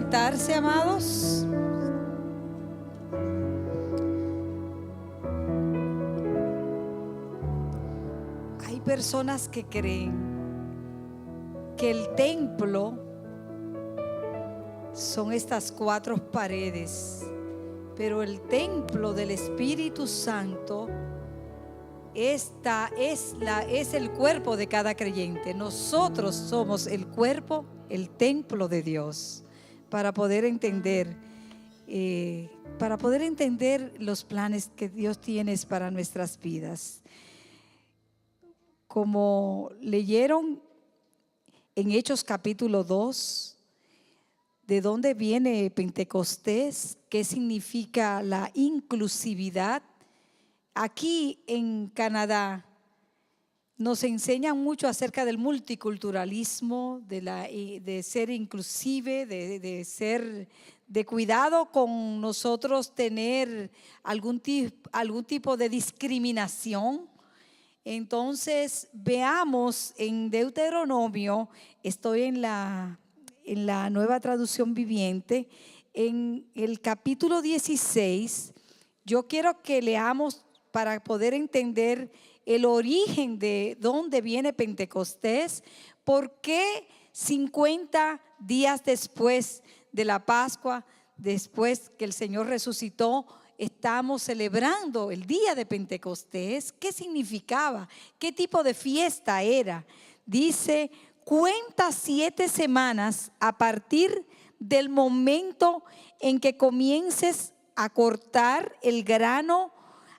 sentarse, amados. Hay personas que creen que el templo son estas 4 paredes, pero el templo del Espíritu Santo es el cuerpo de cada creyente. Nosotros somos el cuerpo, el templo de Dios, para poder entender los planes que Dios tiene para nuestras vidas. Como leyeron en Hechos capítulo 2, ¿de dónde viene Pentecostés? ¿Qué significa la inclusividad? Aquí en Canadá nos enseñan mucho acerca del multiculturalismo, de ser inclusive, de cuidado con nosotros tener algún tipo de discriminación. Entonces veamos en Deuteronomio, estoy en la Nueva Traducción Viviente, en el capítulo 16, yo quiero que leamos para poder entender el origen de dónde viene Pentecostés, por qué 50 días después de la Pascua, después que el Señor resucitó, estamos celebrando el día de Pentecostés. ¿Qué significaba? ¿Qué tipo de fiesta era? Dice: cuenta 7 semanas a partir del momento en que comiences a cortar el grano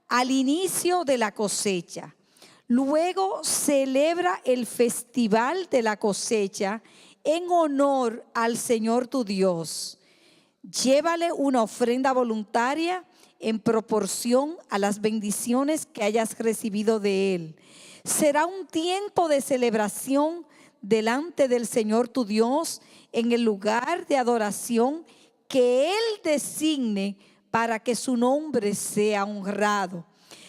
al inicio de la cosecha. Luego celebra el festival de la cosecha en honor al Señor tu Dios. Llévale una ofrenda voluntaria en proporción a las bendiciones que hayas recibido de Él. Será un tiempo de celebración delante del Señor tu Dios en el lugar de adoración que Él designe para que su nombre sea honrado.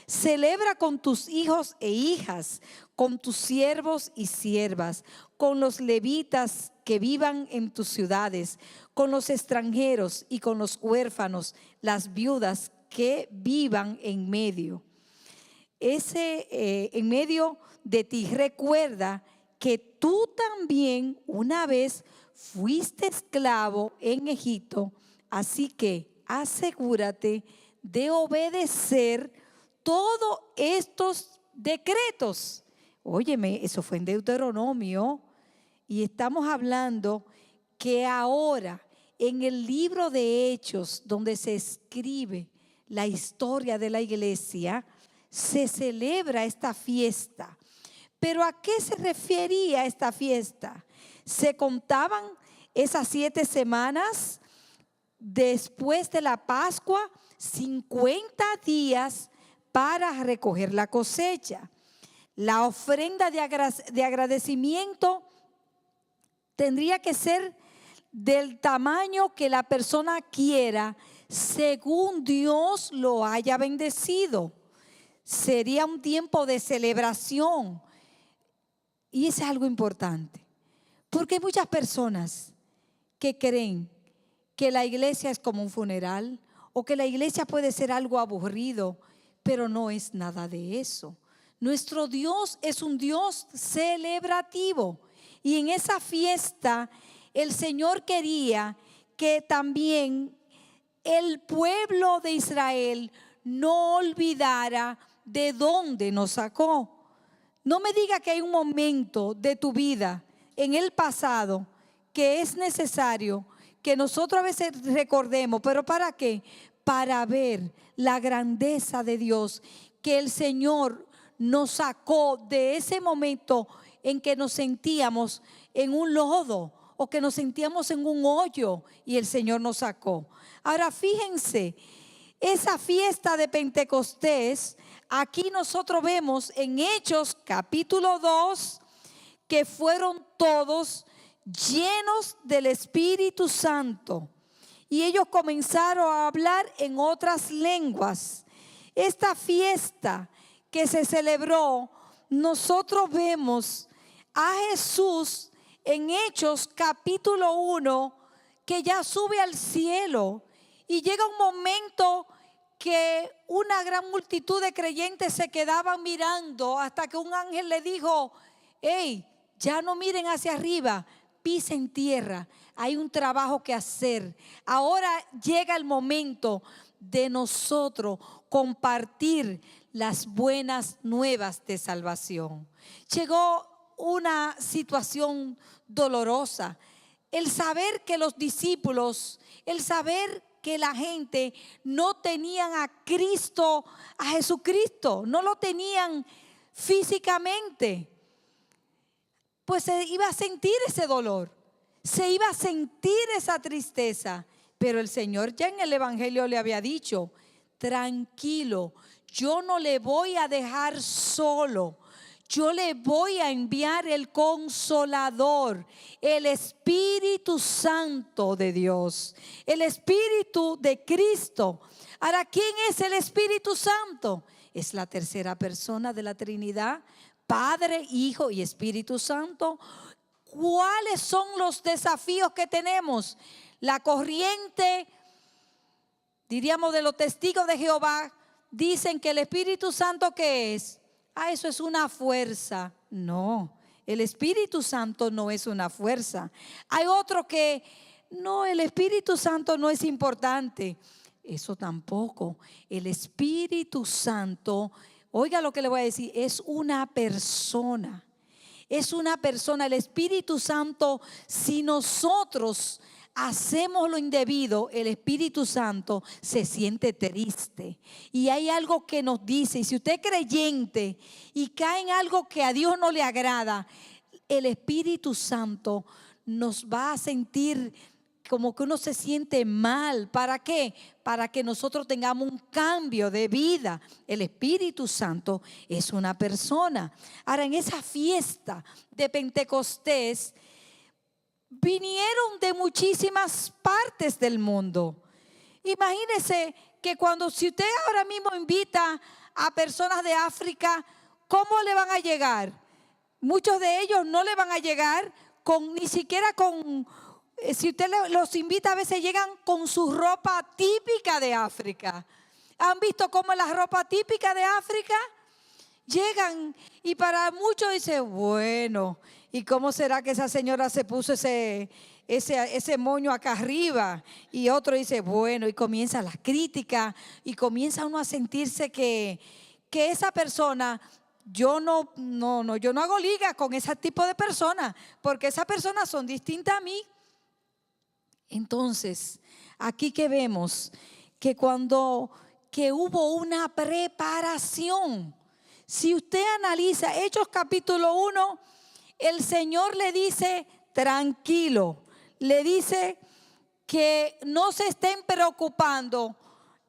Celebra con tus hijos e hijas, con tus siervos y siervas, con los levitas que vivan en tus ciudades, con los extranjeros y con los huérfanos, las viudas que vivan en medio. En medio de ti. Recuerda que tú también una vez fuiste esclavo en Egipto, así que asegúrate de obedecer todos estos decretos. Óyeme, eso fue en Deuteronomio, y estamos hablando que ahora en el libro de Hechos, donde se escribe la historia de la iglesia, se celebra esta fiesta. ¿Pero a qué se refería esta fiesta? Se contaban esas 7 semanas después de la Pascua, 50 días para recoger la cosecha. La ofrenda de agradecimiento tendría que ser del tamaño que la persona quiera, según Dios lo haya bendecido. Sería un tiempo de celebración. Y es algo importante, porque hay muchas personas que creen que la iglesia es como un funeral, o que la iglesia puede ser algo aburrido, pero no es nada de eso. Nuestro Dios es un Dios celebrativo, y en esa fiesta el Señor quería que también el pueblo de Israel no olvidara de dónde nos sacó. No me diga que hay un momento de tu vida en el pasado que es necesario que nosotros a veces recordemos, pero ¿para qué? Para ver la grandeza de Dios, que el Señor nos sacó de ese momento en que nos sentíamos en un lodo o que nos sentíamos en un hoyo, y el Señor nos sacó. Ahora fíjense, esa fiesta de Pentecostés, aquí nosotros vemos en Hechos capítulo 2 que fueron todos llenos del Espíritu Santo, y ellos comenzaron a hablar en otras lenguas. Esta fiesta que se celebró, nosotros vemos a Jesús en Hechos capítulo 1 que ya sube al cielo y llega un momento que una gran multitud de creyentes se quedaban mirando hasta que un ángel le dijo: hey, ya no miren hacia arriba, pisen tierra, hay un trabajo que hacer. Ahora llega el momento de nosotros compartir las buenas nuevas de salvación. Llegó una situación dolorosa. El saber que los discípulos, el saber que la gente no tenían a Cristo, a Jesucristo, no lo tenían físicamente, pues se iba a sentir ese dolor, se iba a sentir esa tristeza. Pero el Señor ya en el Evangelio le había dicho: tranquilo, yo no le voy a dejar solo. Yo le voy a enviar el Consolador, el Espíritu Santo de Dios, el Espíritu de Cristo. Ahora, ¿quién es el Espíritu Santo? Es la tercera persona de la Trinidad, Padre, Hijo y Espíritu Santo. ¿Cuáles son los desafíos que tenemos? La corriente, diríamos, de los testigos de Jehová, dicen que el Espíritu Santo, ¿qué es? Eso es una fuerza. No, el Espíritu Santo no es una fuerza. Hay otro que, no, el Espíritu Santo no es importante. Eso tampoco. El Espíritu Santo, oiga lo que le voy a decir, es una persona. Es una persona. El Espíritu Santo, si nosotros hacemos lo indebido, el Espíritu Santo se siente triste. Y hay algo que nos dice, y si usted es creyente y cae en algo que a Dios no le agrada, el Espíritu Santo nos va a sentir como que uno se siente mal. ¿Para qué? Para que nosotros tengamos un cambio de vida. El Espíritu Santo es una persona. Ahora, en esa fiesta de Pentecostés, vinieron de muchísimas partes del mundo. Imagínese que si usted ahora mismo invita a personas de África, ¿cómo le van a llegar? Muchos de ellos no le van a llegar ni siquiera con, si usted los invita, a veces llegan con su ropa típica de África. ¿Han visto cómo es la ropa típica de África? Llegan y para muchos dice: bueno, ¿y cómo será que esa señora se puso ese moño acá arriba? Y otro dice: bueno, y comienza las críticas y comienza uno a sentirse que esa persona, yo no hago liga con ese tipo de personas, porque esas personas son distintas a mí. Entonces, aquí que vemos que que hubo una preparación. Si usted analiza Hechos capítulo 1, el Señor le dice: tranquilo, le dice que no se estén preocupando.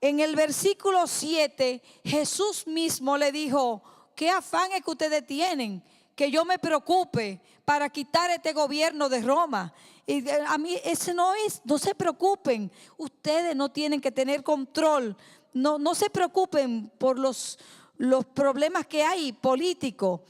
En el versículo 7, Jesús mismo le dijo: ¿qué afán es que ustedes tienen? Que yo me preocupe para quitar este gobierno de Roma. Y a mí ese no se preocupen. Ustedes no tienen que tener control. No se preocupen por los problemas que hay políticos.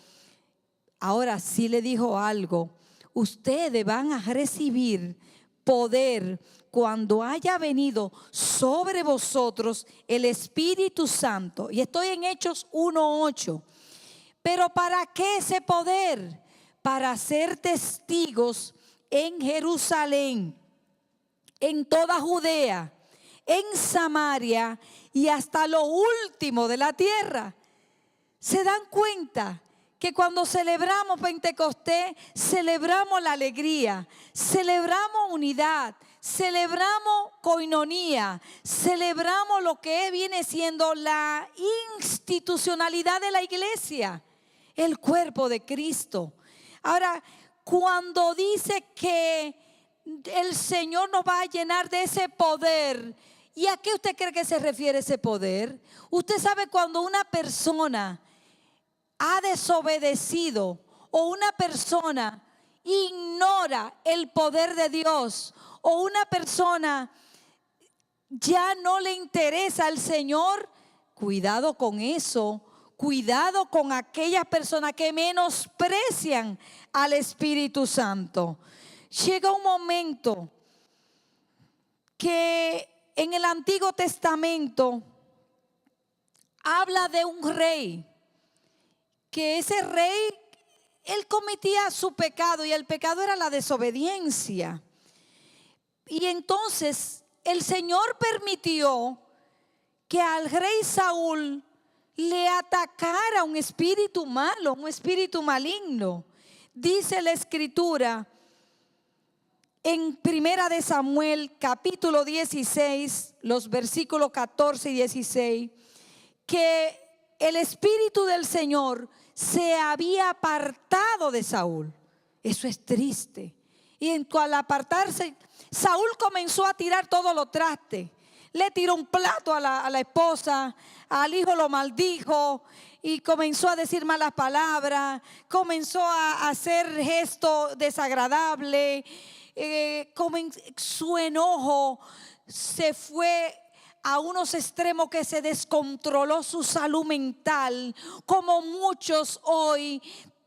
Ahora sí le dijo algo: ustedes van a recibir poder cuando haya venido sobre vosotros el Espíritu Santo. Y estoy en Hechos 1:8. Pero ¿para qué ese poder? Para ser testigos en Jerusalén, en toda Judea, en Samaria y hasta lo último de la tierra. ¿Se dan cuenta que cuando celebramos Pentecostés, celebramos la alegría, celebramos unidad, celebramos coinonía, celebramos lo que viene siendo la institucionalidad de la iglesia, el cuerpo de Cristo? Ahora, cuando dice que el Señor nos va a llenar de ese poder, ¿y a qué usted cree que se refiere ese poder? Usted sabe, cuando una persona ha desobedecido o una persona ignora el poder de Dios, o una persona ya no le interesa al Señor, cuidado con eso. Cuidado con aquellas personas que menosprecian al Espíritu Santo. Llega un momento que en el Antiguo Testamento habla de un rey, que ese rey, él cometía su pecado y el pecado era la desobediencia. Y entonces el Señor permitió que al rey Saúl le atacara un espíritu malo, un espíritu maligno. Dice la Escritura en Primera de Samuel capítulo 16, los versículos 14 y 16, que el espíritu del Señor se había apartado de Saúl. Eso es triste. Y al apartarse, Saúl comenzó a tirar todos los trastes. Le tiró un plato a la esposa, al hijo lo maldijo y comenzó a decir malas palabras, comenzó a hacer gestos desagradables. Su enojo se fue a unos extremos que se descontroló su salud mental, como muchos hoy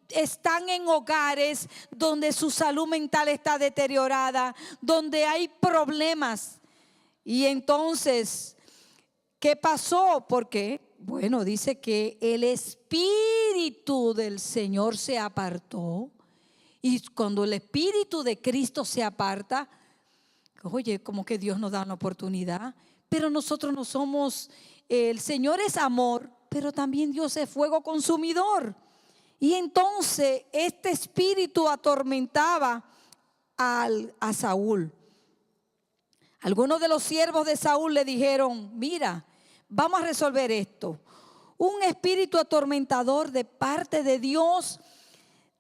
están en hogares donde su salud mental está deteriorada, donde hay problemas. Y entonces, ¿qué pasó? Porque, bueno, dice que el Espíritu del Señor se apartó. Y cuando el Espíritu de Cristo se aparta, oye, como que Dios nos da una oportunidad. Pero nosotros no somos, el Señor es amor, pero también Dios es fuego consumidor. Y entonces este espíritu atormentaba a Saúl. Algunos de los siervos de Saúl le dijeron: mira, vamos a resolver esto. Un espíritu atormentador de parte de Dios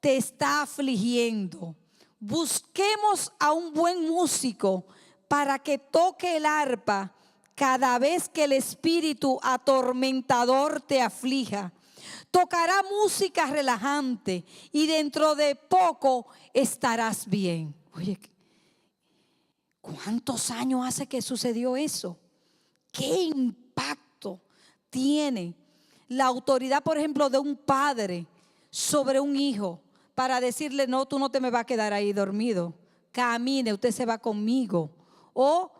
te está afligiendo. Busquemos a un buen músico para que toque el arpa cada vez que el espíritu atormentador te aflija. Tocará música relajante y dentro de poco estarás bien. Oye, ¿cuántos años hace que sucedió eso? ¿Qué impacto tiene la autoridad, por ejemplo, de un padre sobre un hijo para decirle: no, tú no te me vas a quedar ahí dormido, camine, usted se va conmigo? O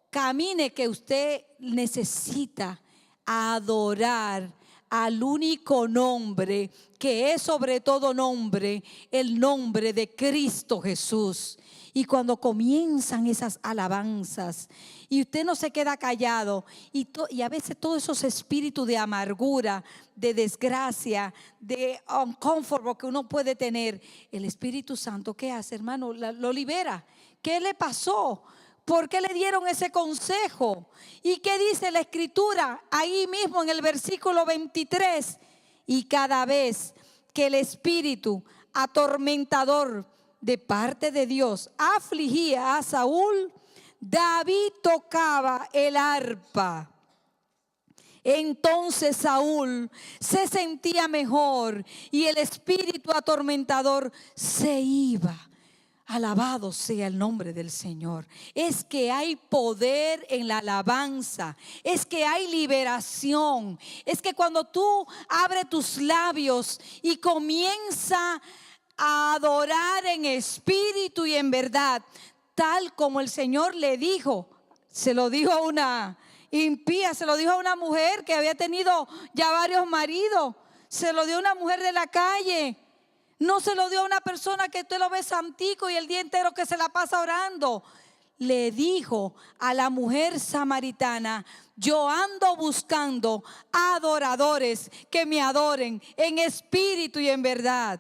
camine, que usted necesita adorar al único nombre que es sobre todo nombre, el nombre de Cristo Jesús. Y cuando comienzan esas alabanzas y usted no se queda callado, y a veces todos esos espíritus de amargura, de desgracia, de inconforto que uno puede tener, el Espíritu Santo, ¿qué hace, hermano? Lo libera. ¿Qué le pasó? ¿Por qué le dieron ese consejo? ¿Y qué dice la Escritura? Ahí mismo en el versículo 23. Y cada vez que el espíritu atormentador de parte de Dios afligía a Saúl, David tocaba el arpa. Entonces Saúl se sentía mejor y el espíritu atormentador se iba. Alabado sea el nombre del Señor. Es que hay poder en la alabanza. Es que hay liberación. Es que cuando tú abres tus labios y comienza a adorar en espíritu y en verdad, tal como el Señor le dijo, se lo dijo a una impía, se lo dijo a una mujer que había tenido ya varios maridos, se lo dio a una mujer de la calle. No se lo dio a una persona que usted lo ve santico y el día entero que se la pasa orando. Le dijo a la mujer samaritana: yo ando buscando adoradores que me adoren en espíritu y en verdad.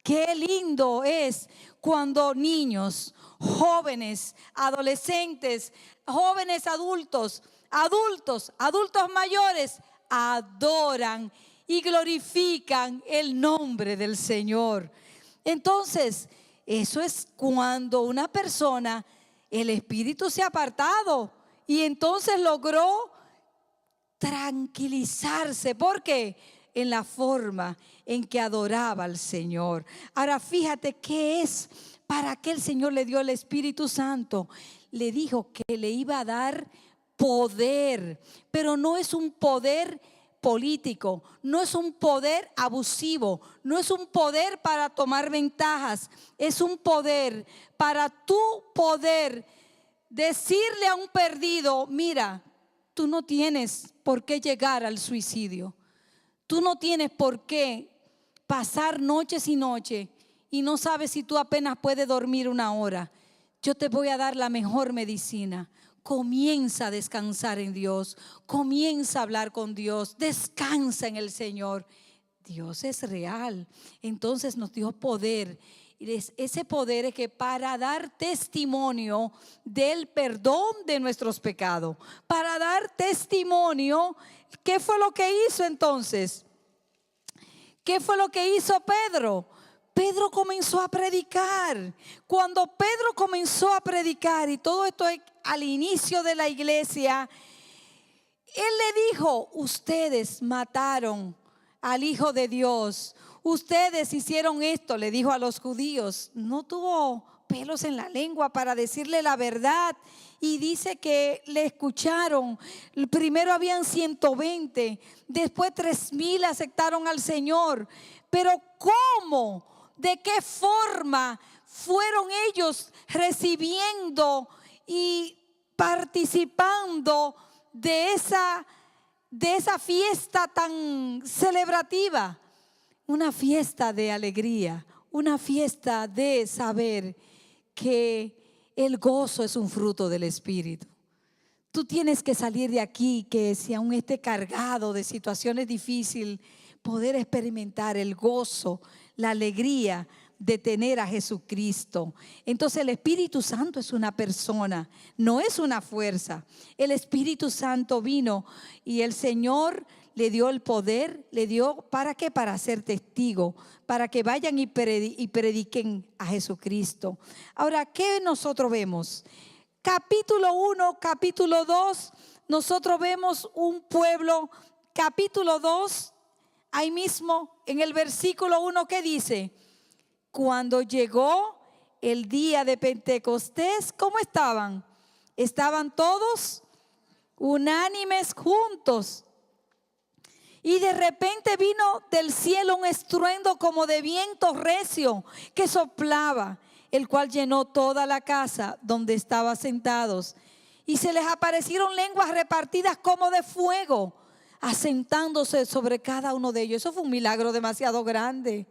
Qué lindo es cuando niños, jóvenes, adolescentes, jóvenes adultos mayores adoran y glorifican el nombre del Señor. Entonces, eso es cuando una persona, el espíritu se ha apartado y entonces logró tranquilizarse. ¿Por qué? En la forma en que adoraba al Señor. Ahora fíjate qué es, para qué el Señor le dio el Espíritu Santo. Le dijo que le iba a dar poder, pero no es un poder político, no es un poder abusivo, no es un poder para tomar ventajas, es un poder para tú poder decirle a un perdido, mira, tú no tienes por qué llegar al suicidio. Tú no tienes por qué pasar noches y noches y no sabes si tú apenas puedes dormir una hora. Yo te voy a dar la mejor medicina. Comienza a descansar en Dios. Comienza a hablar con Dios. Descansa en el Señor. Dios es real. Entonces nos dio poder. Y ese poder es que para dar testimonio del perdón de nuestros pecados. Para dar testimonio, ¿qué fue lo que hizo entonces? ¿Qué fue lo que hizo Pedro? Pedro comenzó a predicar. Cuando Pedro comenzó a predicar, y todo esto es al inicio de la iglesia, él le dijo, ustedes mataron al Hijo de Dios. Ustedes hicieron esto, le dijo a los judíos. No tuvo pelos en la lengua para decirle la verdad. Y dice que le escucharon. Primero habían 120, después 3,000 aceptaron al Señor. Pero ¿cómo? ¿De qué forma fueron ellos recibiendo y participando de esa fiesta tan celebrativa? Una fiesta de alegría, una fiesta de saber que el gozo es un fruto del Espíritu. Tú tienes que salir de aquí, que si aún esté cargado de situaciones difíciles, poder experimentar el gozo, la alegría de tener a Jesucristo. Entonces el Espíritu Santo es una persona, no es una fuerza. El Espíritu Santo vino y el Señor le dio el poder, le dio, ¿para qué? Para ser testigo, para que vayan y prediquen a Jesucristo. Ahora, ¿qué nosotros vemos? Capítulo 1, capítulo 2, nosotros vemos un pueblo. Capítulo 2, ahí mismo en el versículo 1, ¿qué dice? Cuando llegó el día de Pentecostés, ¿cómo estaban? Estaban todos unánimes juntos. Y de repente vino del cielo un estruendo como de viento recio que soplaba, el cual llenó toda la casa donde estaban sentados. Y se les aparecieron lenguas repartidas como de fuego, asentándose sobre cada uno de ellos. Eso fue un milagro demasiado grande.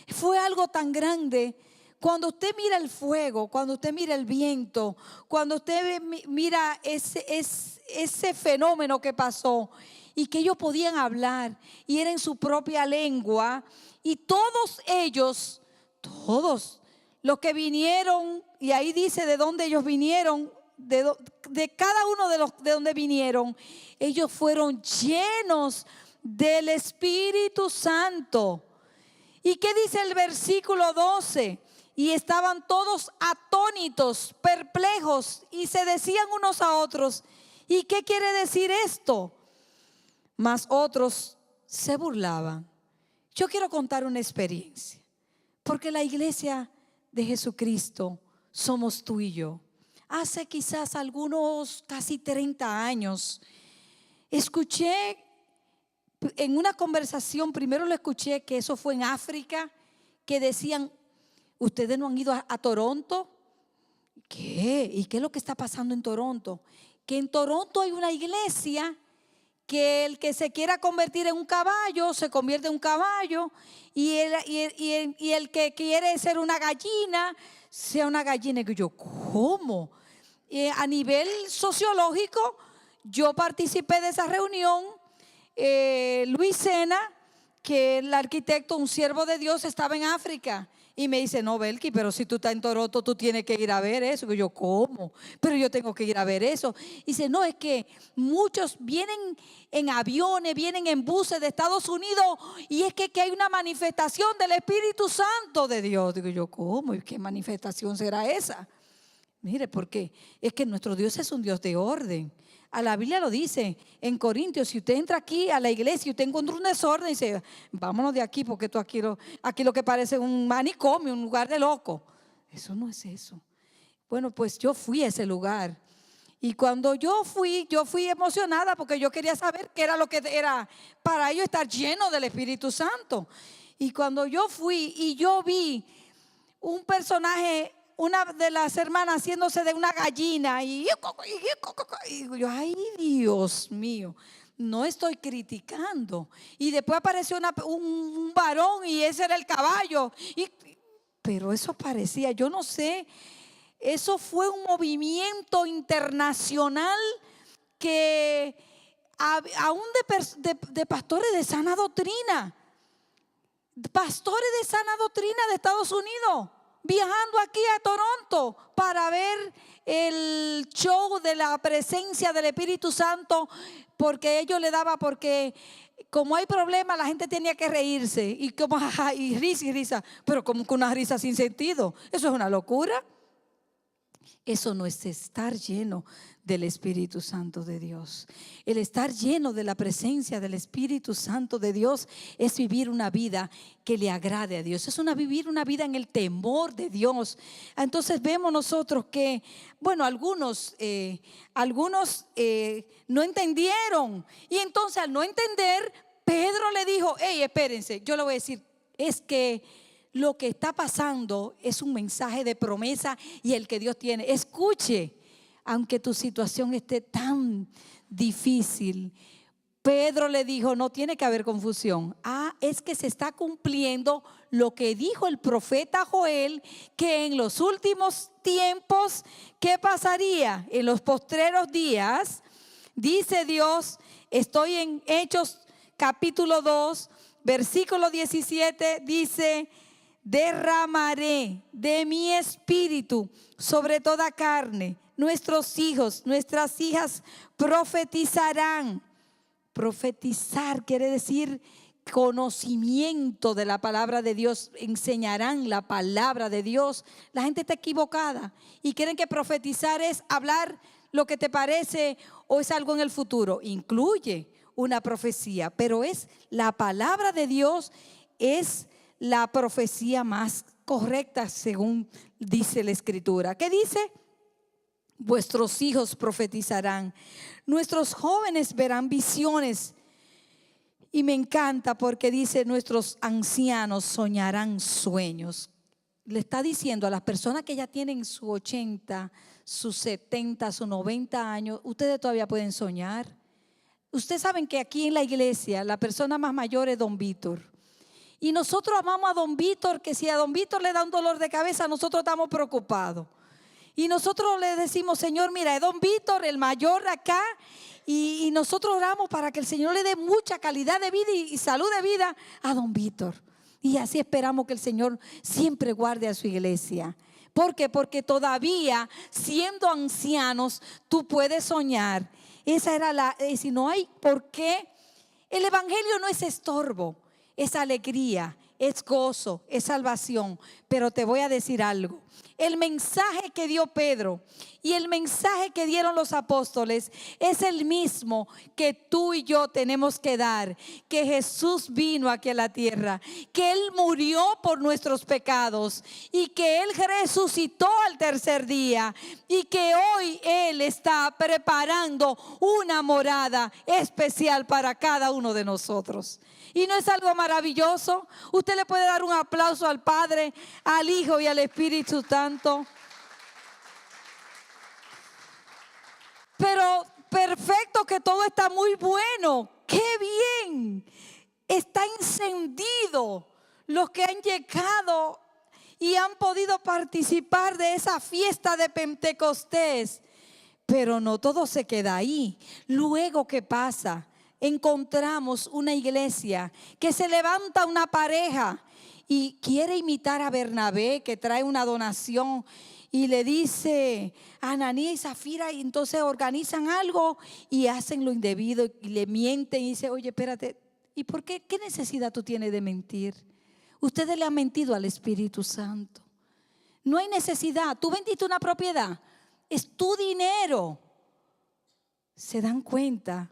Fue algo tan grande. Cuando usted mira el fuego, cuando usted mira el viento, cuando usted mira ese fenómeno que pasó y que ellos podían hablar y era en su propia lengua, y todos ellos, todos los que vinieron, y ahí dice de dónde ellos vinieron, de cada uno de donde vinieron, ellos fueron llenos del Espíritu Santo. ¿Y qué dice el versículo 12? Y estaban todos atónitos, perplejos, y se decían unos a otros, ¿y qué quiere decir esto? Mas otros se burlaban. Yo quiero contar una experiencia, porque la iglesia de Jesucristo somos tú y yo. Hace quizás algunos casi 30 años, escuché en una conversación, primero lo escuché, que eso fue en África, que decían, ¿ustedes no han ido a Toronto? ¿Qué? ¿Y qué es lo que está pasando en Toronto? Que en Toronto hay una iglesia que el que se quiera convertir en un caballo, se convierte en un caballo, y el que quiere ser una gallina, sea una gallina. Y yo, ¿cómo? A nivel sociológico, yo participé de esa reunión. Luis Sena, que el arquitecto, un siervo de Dios, estaba en África. Y me dice, no, Belki, pero si tú estás en Toronto, tú tienes que ir a ver eso. Y yo, ¿cómo? Pero yo tengo que ir a ver eso. Y dice, no, es que muchos vienen en aviones, vienen en buses de Estados Unidos, y es que hay una manifestación del Espíritu Santo de Dios. Digo yo, ¿cómo? ¿Y qué manifestación será esa? Mire, porque es que nuestro Dios es un Dios de orden. A la Biblia lo dice en Corintios, si usted entra aquí a la iglesia y usted encuentra un desorden, dice, vámonos de aquí, porque esto aquí lo que parece un manicomio, un lugar de loco. Eso no es eso. Bueno, pues yo fui a ese lugar. Y cuando yo fui emocionada, porque yo quería saber qué era lo que era para ellos estar lleno del Espíritu Santo. Y cuando yo fui y yo vi un personaje una de las hermanas haciéndose de una gallina y yo, ay, Dios mío, no estoy criticando. Y después apareció un varón y ese era el caballo. Pero eso parecía, yo no sé, eso fue un movimiento internacional que aún de pastores de sana doctrina, pastores de sana doctrina de Estados Unidos, viajando aquí a Toronto para ver el show de la presencia del Espíritu Santo, porque ellos le daba, porque como hay problemas la gente tenía que reírse y como y risa, pero como con una risa sin sentido. Eso es una locura. Eso no es estar lleno del Espíritu Santo de Dios. El estar lleno de la presencia del Espíritu Santo de Dios es vivir una vida que le agrade a Dios. Es vivir una vida en el temor de Dios. Entonces vemos nosotros que, bueno, algunos no entendieron. Y entonces al no entender, Pedro le dijo, hey, espérense, yo le voy a decir, es que lo que está pasando es un mensaje de promesa y el que Dios tiene. Escuche, aunque tu situación esté tan difícil, Pedro le dijo, no tiene que haber confusión. Es que se está cumpliendo lo que dijo el profeta Joel, que en los últimos tiempos, ¿qué pasaría? En los postreros días, dice Dios, estoy en Hechos capítulo 2, versículo 17, dice: derramaré de mi espíritu sobre toda carne. Nuestros hijos, nuestras hijas profetizarán. Profetizar quiere decir conocimiento de la palabra de Dios. Enseñarán la palabra de Dios. La gente está equivocada y creen que profetizar es hablar lo que te parece o es algo en el futuro. Incluye una profecía, pero es la palabra de Dios, es la profecía más correcta según dice la Escritura. ¿Qué dice? Vuestros hijos profetizarán, nuestros jóvenes verán visiones. Y me encanta porque dice: nuestros ancianos soñarán sueños. Le está diciendo a las personas que ya tienen sus 80, sus 70, sus 90 años, ustedes todavía pueden soñar. Ustedes saben que aquí en la iglesia la persona más mayor es don Víctor. Y nosotros amamos a don Víctor, que si a don Víctor le da un dolor de cabeza, nosotros estamos preocupados. Y nosotros le decimos: Señor, mira, es don Víctor, el mayor acá. Y nosotros oramos para que el Señor le dé mucha calidad de vida y salud de vida a don Víctor. Y así esperamos que el Señor siempre guarde a su iglesia. ¿Por qué? Porque todavía siendo ancianos tú puedes soñar. Esa era si no hay por qué. El evangelio no es estorbo, es alegría, es gozo, es salvación. Pero te voy a decir algo: el mensaje que dio Pedro y el mensaje que dieron los apóstoles es el mismo que tú y yo tenemos que dar. Que Jesús vino aquí a la tierra, que Él murió por nuestros pecados y que Él resucitó al tercer día, y que hoy Él está preparando una morada especial para cada uno de nosotros. ¿Y no es algo maravilloso? Usted le puede dar un aplauso al Padre, al Hijo y al Espíritu Santo. Pero perfecto, que todo está muy bueno. ¡Qué bien! Está encendido los que han llegado y han podido participar de esa fiesta de Pentecostés. Pero no todo se queda ahí. Luego, ¿qué pasa? Encontramos una iglesia que se levanta una pareja y quiere imitar a Bernabé, que trae una donación, y le dice a Ananías y Zafira, y entonces organizan algo y hacen lo indebido y le mienten y dice: oye, espérate, ¿y por qué? ¿Qué necesidad tú tienes de mentir? Ustedes le han mentido al Espíritu Santo. No hay necesidad. Tú vendiste una propiedad, es tu dinero. ¿Se dan cuenta?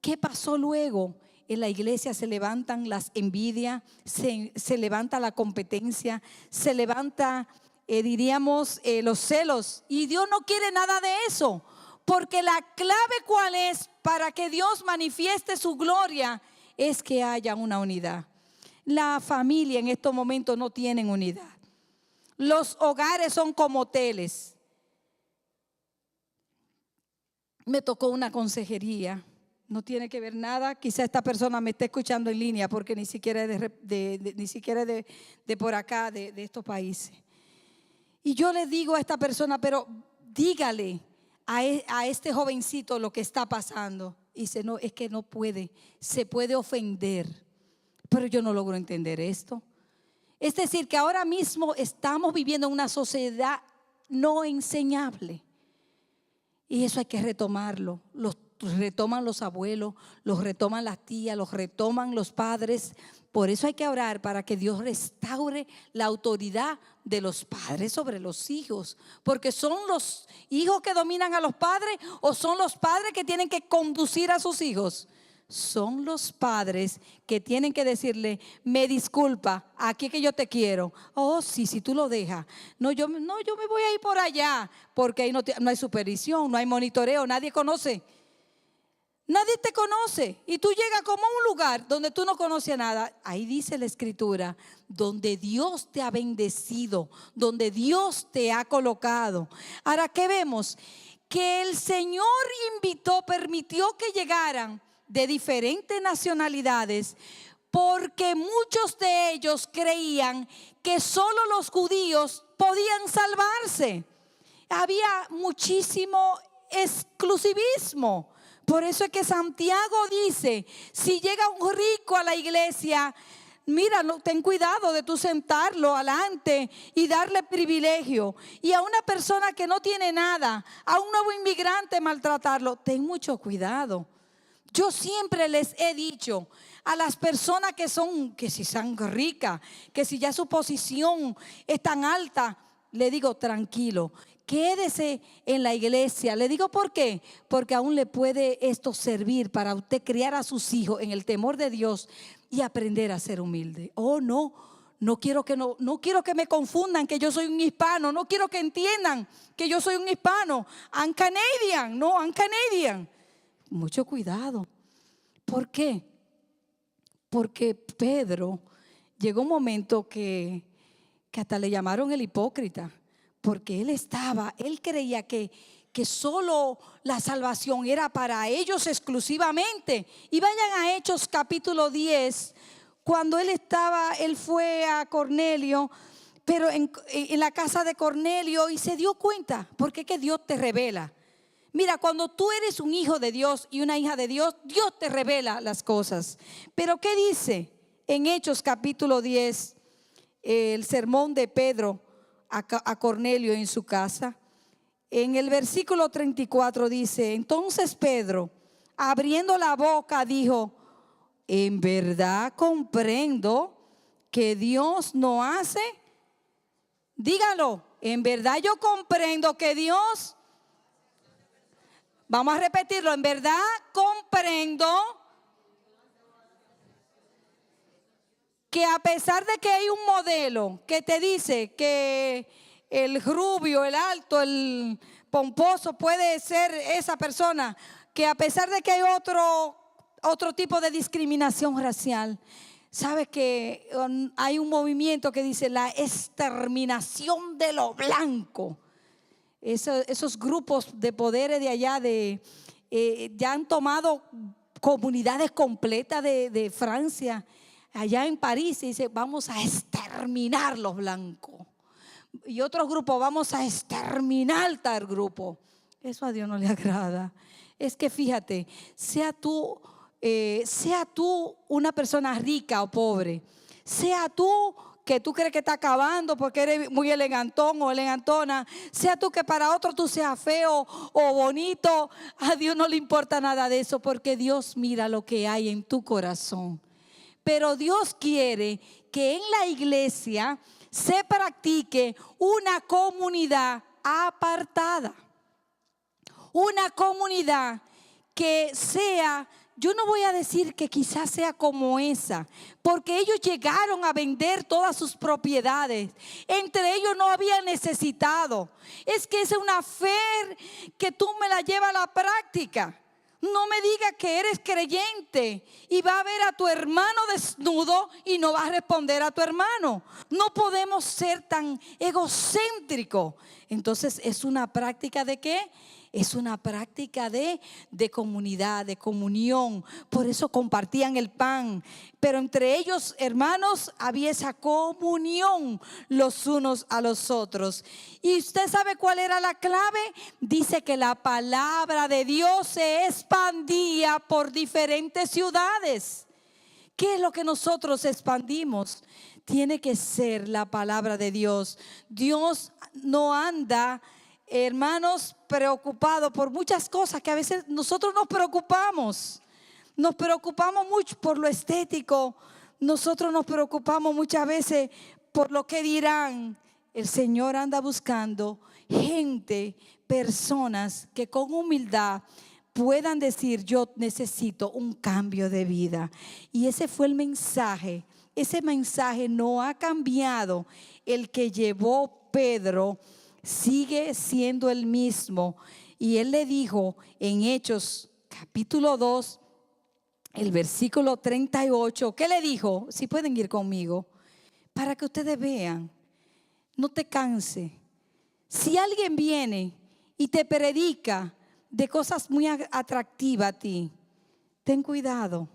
¿Qué pasó luego? En la iglesia se levantan las envidias, se levanta la competencia, se levanta, los celos. Y Dios no quiere nada de eso. Porque la clave, ¿cuál es? Para que Dios manifieste su gloria, es que haya una unidad. La familia en estos momentos no tienen unidad. Los hogares son como hoteles. Me tocó una consejería. No tiene que ver nada. Quizá esta persona me esté escuchando en línea porque ni siquiera es de por acá, de estos países. Y yo le digo a esta persona, pero dígale a este jovencito lo que está pasando. Y dice, no, es que no puede, se puede ofender. Pero yo no logro entender esto. Es decir, que ahora mismo estamos viviendo en una sociedad no enseñable. Y eso hay que retomarlo. Los retoman los abuelos, los retoman las tías, los retoman los padres. Por eso hay que orar para que Dios restaure la autoridad de los padres sobre los hijos. Porque son los hijos que dominan a los padres, o son los padres que tienen que conducir a sus hijos. Son los padres que tienen que decirle, me disculpa, aquí que yo te quiero. Oh, sí, si tú lo dejas. No, yo me voy a ir por allá, porque ahí no hay supervisión, no hay monitoreo, nadie conoce. Nadie te conoce y tú llegas como a un lugar donde tú no conoces nada. Ahí dice la escritura, donde Dios te ha bendecido, donde Dios te ha colocado. Ahora, ¿qué vemos? Que el Señor permitió que llegaran de diferentes nacionalidades, porque muchos de ellos creían que solo los judíos podían salvarse. Había muchísimo exclusivismo. Por eso es que Santiago dice, si llega un rico a la iglesia, mira, ten cuidado de tú sentarlo adelante y darle privilegio. Y a una persona que no tiene nada, a un nuevo inmigrante, maltratarlo, ten mucho cuidado. Yo siempre les he dicho a las personas que si son ricas, que si ya su posición es tan alta, le digo, tranquilo, quédese en la iglesia. Le digo, ¿por qué? Porque aún le puede esto servir para usted criar a sus hijos en el temor de Dios y aprender a ser humilde. Oh, no quiero que me confundan que yo soy un hispano. No quiero que entiendan que yo soy un hispano. I'm Canadian, no, I'm Canadian. Mucho cuidado. ¿Por qué? Porque Pedro llegó un momento que hasta le llamaron el hipócrita, porque él creía que solo la salvación era para ellos exclusivamente. Y vayan a Hechos capítulo 10, cuando él fue a Cornelio, pero en la casa de Cornelio, y se dio cuenta, porque es que Dios te revela. Mira, cuando tú eres un hijo de Dios y una hija de Dios, Dios te revela las cosas. Pero ¿qué dice en Hechos capítulo 10? El sermón de Pedro a Cornelio en su casa. En el versículo 34 dice, entonces Pedro, abriendo la boca, dijo, en verdad comprendo que Dios no hace. Dígalo, en verdad yo comprendo que Dios, vamos a repetirlo, en verdad comprendo que a pesar de que hay un modelo que te dice que el rubio, el alto, el pomposo puede ser esa persona, que a pesar de que hay otro tipo de discriminación racial, sabes que hay un movimiento que dice la exterminación de lo blanco. Esos grupos de poderes de allá ya han tomado comunidades completas de Francia. Allá en París se dice, vamos a exterminar los blancos. Y otros grupos, vamos a exterminar tal grupo. Eso a Dios no le agrada. Es que fíjate, sea tú una persona rica o pobre, sea tú que tú crees que está acabando porque eres muy elegantón o elegantona, sea tú que para otro tú seas feo o bonito, a Dios no le importa nada de eso, porque Dios mira lo que hay en tu corazón. Pero Dios quiere que en la iglesia se practique una comunidad apartada. Una comunidad que sea, yo no voy a decir que quizás sea como esa, porque ellos llegaron a vender todas sus propiedades. Entre ellos no había necesitado. Es que es una fe que tú me la llevas a la práctica. No me digas que eres creyente y va a ver a tu hermano desnudo y no vas a responder a tu hermano. No podemos ser tan egocéntricos. Entonces es una práctica ¿de qué? Es una práctica de comunidad, de comunión. Por eso compartían el pan. Pero entre ellos, hermanos, había esa comunión los unos a los otros. ¿Y usted sabe cuál era la clave? Dice que la palabra de Dios se expandía por diferentes ciudades. ¿Qué es lo que nosotros expandimos? Tiene que ser la palabra de Dios. Dios no anda, hermanos, preocupado por muchas cosas que a veces nosotros nos preocupamos. Nos preocupamos mucho por lo estético. Nosotros nos preocupamos muchas veces por lo que dirán. El Señor anda buscando gente, personas que con humildad puedan decir: yo necesito un cambio de vida. Y ese fue el mensaje. Ese mensaje no ha cambiado. El que llevó Pedro sigue siendo el mismo. Y él le dijo en Hechos capítulo 2, el versículo 38, ¿qué le dijo? Si pueden ir conmigo, para que ustedes vean, no te canse. Si alguien viene y te predica de cosas muy atractivas a ti, ten cuidado.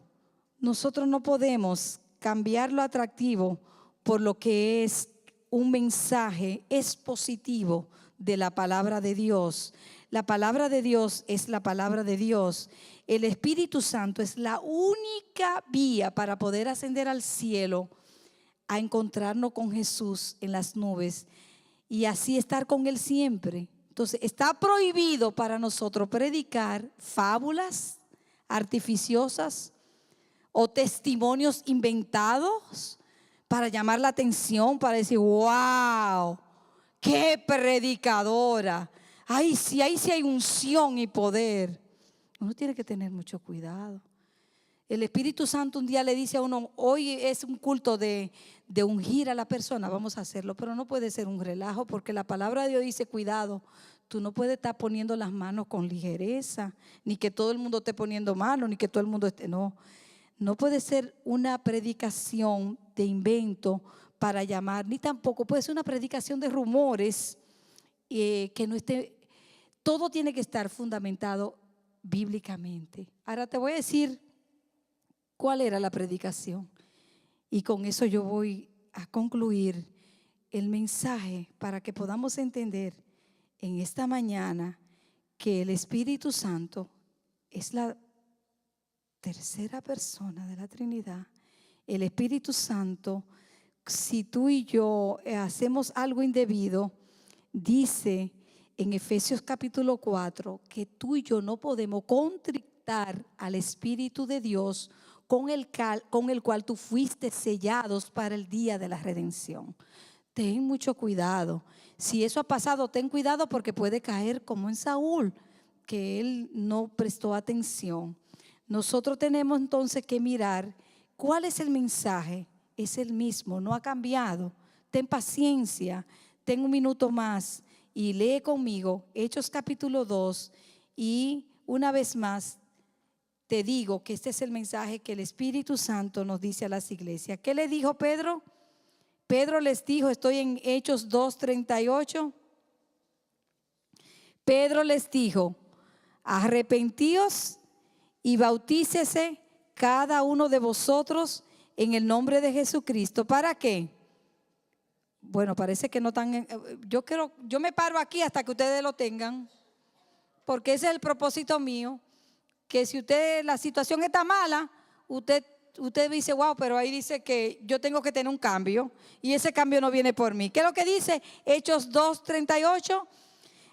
Nosotros no podemos cambiar lo atractivo por lo que es un mensaje expositivo de la palabra de Dios. La palabra de Dios es la palabra de Dios. El Espíritu Santo es la única vía para poder ascender al cielo, a encontrarnos con Jesús en las nubes y así estar con Él siempre. Entonces está prohibido para nosotros predicar fábulas artificiosas o testimonios inventados para llamar la atención, para decir: wow, qué predicadora. Ahí sí hay unción y poder. Uno tiene que tener mucho cuidado. El Espíritu Santo un día le dice a uno: hoy es un culto de ungir a la persona, vamos a hacerlo, pero no puede ser un relajo, porque la palabra de Dios dice: cuidado, tú no puedes estar poniendo las manos con ligereza, ni que todo el mundo esté poniendo manos, ni que todo el mundo esté, no puede ser una predicación de invento para llamar, ni tampoco puede ser una predicación de rumores que no esté. Todo tiene que estar fundamentado bíblicamente. Ahora te voy a decir cuál era la predicación, y con eso yo voy a concluir el mensaje para que podamos entender en esta mañana que el Espíritu Santo es la tercera persona de la Trinidad. El Espíritu Santo, si tú y yo hacemos algo indebido, dice en Efesios capítulo 4 que tú y yo no podemos contristar al Espíritu de Dios con el cual tú fuiste sellados para el día de la redención. Ten mucho cuidado. Si eso ha pasado, ten cuidado, porque puede caer como en Saúl, que él no prestó atención. Nosotros tenemos entonces que mirar cuál es el mensaje. Es el mismo, no ha cambiado. Ten paciencia, ten un minuto más y lee conmigo Hechos capítulo 2. Y una vez más te digo que este es el mensaje que el Espíritu Santo nos dice a las iglesias. ¿Qué le dijo Pedro? Pedro les dijo, estoy en Hechos 2:38. Pedro les dijo: arrepentíos y bautícese cada uno de vosotros en el nombre de Jesucristo. ¿Para qué? Bueno, parece que no están. Yo me paro aquí hasta que ustedes lo tengan, porque ese es el propósito mío. Que si la situación está mala, usted dice: wow, pero ahí dice que yo tengo que tener un cambio, y ese cambio no viene por mí. ¿Qué es lo que dice Hechos 2:38?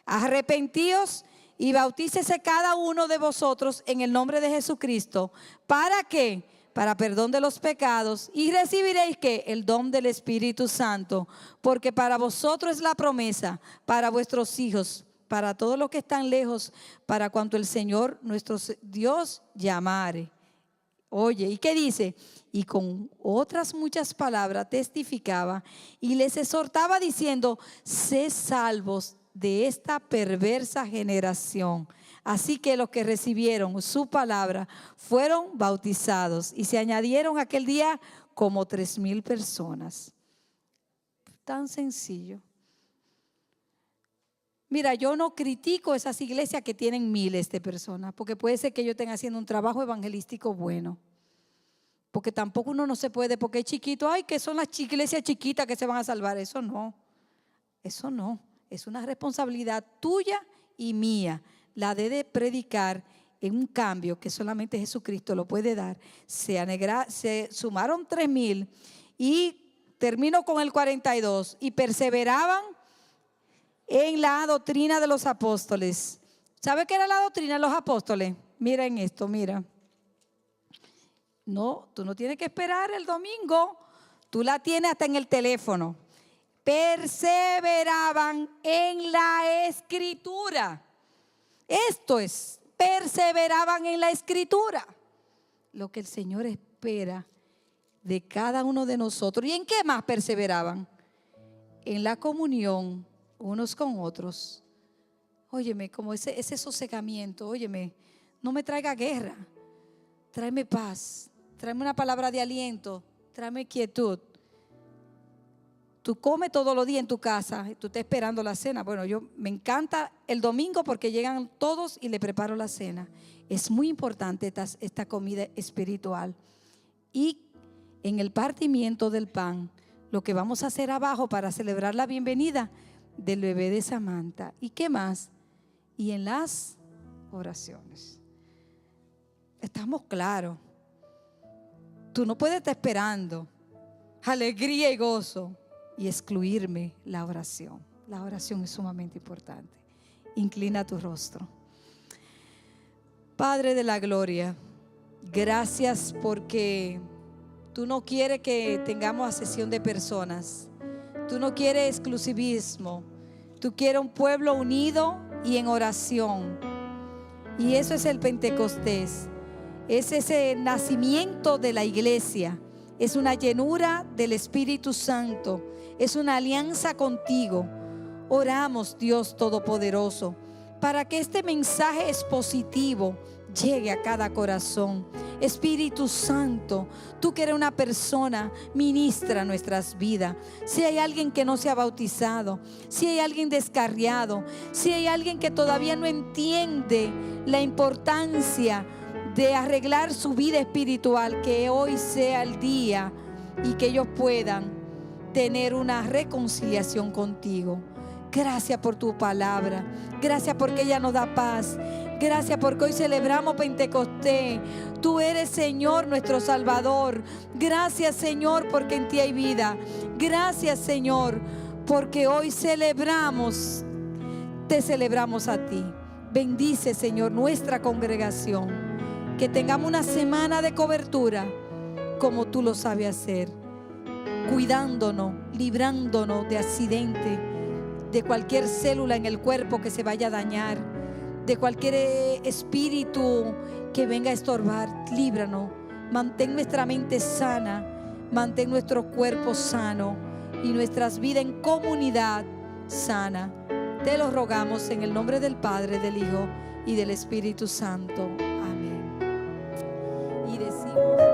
Arrepentíos y bautícese cada uno de vosotros en el nombre de Jesucristo. ¿Para qué? Para perdón de los pecados, y recibiréis ¿qué? El don del Espíritu Santo, porque para vosotros es la promesa, para vuestros hijos, para todos los que están lejos, para cuanto el Señor nuestro Dios llamare. Oye, ¿y qué dice? Y con otras muchas palabras testificaba y les exhortaba diciendo: sed salvos de esta perversa generación. Así que los que recibieron su palabra fueron bautizados y se añadieron aquel día como 3,000 personas. Tan sencillo. Mira, yo no critico esas iglesias que tienen miles de personas, porque puede ser que ellos estén haciendo un trabajo evangelístico bueno. Porque tampoco uno no se puede, porque es chiquito, ay, que son las iglesias chiquitas que se van a salvar. Eso no, eso no. Es una responsabilidad tuya y mía, la de predicar en un cambio que solamente Jesucristo lo puede dar. Se sumaron 3,000 y termino con el 42, y perseveraban en la doctrina de los apóstoles. ¿Sabe qué era la doctrina de los apóstoles? Miren esto, mira. No, tú no tienes que esperar el domingo, tú la tienes hasta en el teléfono. Perseveraban en la escritura. Esto es, perseveraban en la escritura. Lo que el Señor espera de cada uno de nosotros. ¿Y en qué más perseveraban? En la comunión unos con otros. Óyeme, como ese sosegamiento. Óyeme, no me traiga guerra. Tráeme paz. Tráeme una palabra de aliento. Tráeme quietud. Tú comes todos los días en tu casa y tú estás esperando la cena. Bueno, me encanta el domingo porque llegan todos y le preparo la cena. Es muy importante esta comida espiritual. Y en el partimiento del pan, lo que vamos a hacer abajo para celebrar la bienvenida del bebé de Samantha. ¿Y qué más? Y en las oraciones. Estamos claros. Tú no puedes estar esperando alegría y gozo y excluirme la oración. La oración es sumamente importante. Inclina tu rostro. Padre de la gloria, gracias porque tú no quieres que tengamos asesión de personas. Tú no quieres exclusivismo. Tú quieres un pueblo unido y en oración. Y eso es el Pentecostés. Es ese nacimiento de la iglesia. Es una llenura del Espíritu Santo. Es una alianza contigo. Oramos, Dios Todopoderoso, para que este mensaje expositivo llegue a cada corazón. Espíritu Santo, tú que eres una persona, ministra nuestras vidas. Si hay alguien que no se ha bautizado, si hay alguien descarriado, si hay alguien que todavía no entiende la importancia de arreglar su vida espiritual, que hoy sea el día y que ellos puedan tener una reconciliación contigo. Gracias por tu palabra. Gracias porque ella nos da paz. Gracias porque hoy celebramos Pentecostés. Tú eres, Señor, nuestro Salvador. Gracias, Señor, porque en ti hay vida. Gracias, Señor, porque hoy celebramos, te celebramos a ti. Bendice, Señor, nuestra congregación. Que tengamos una semana de cobertura como tú lo sabes hacer. Cuidándonos, librándonos de accidentes, de cualquier célula en el cuerpo que se vaya a dañar, de cualquier espíritu que venga a estorbar. Líbranos, mantén nuestra mente sana, mantén nuestro cuerpo sano y nuestras vidas en comunidad sana. Te lo rogamos en el nombre del Padre, del Hijo y del Espíritu Santo. Amén. Y decimos...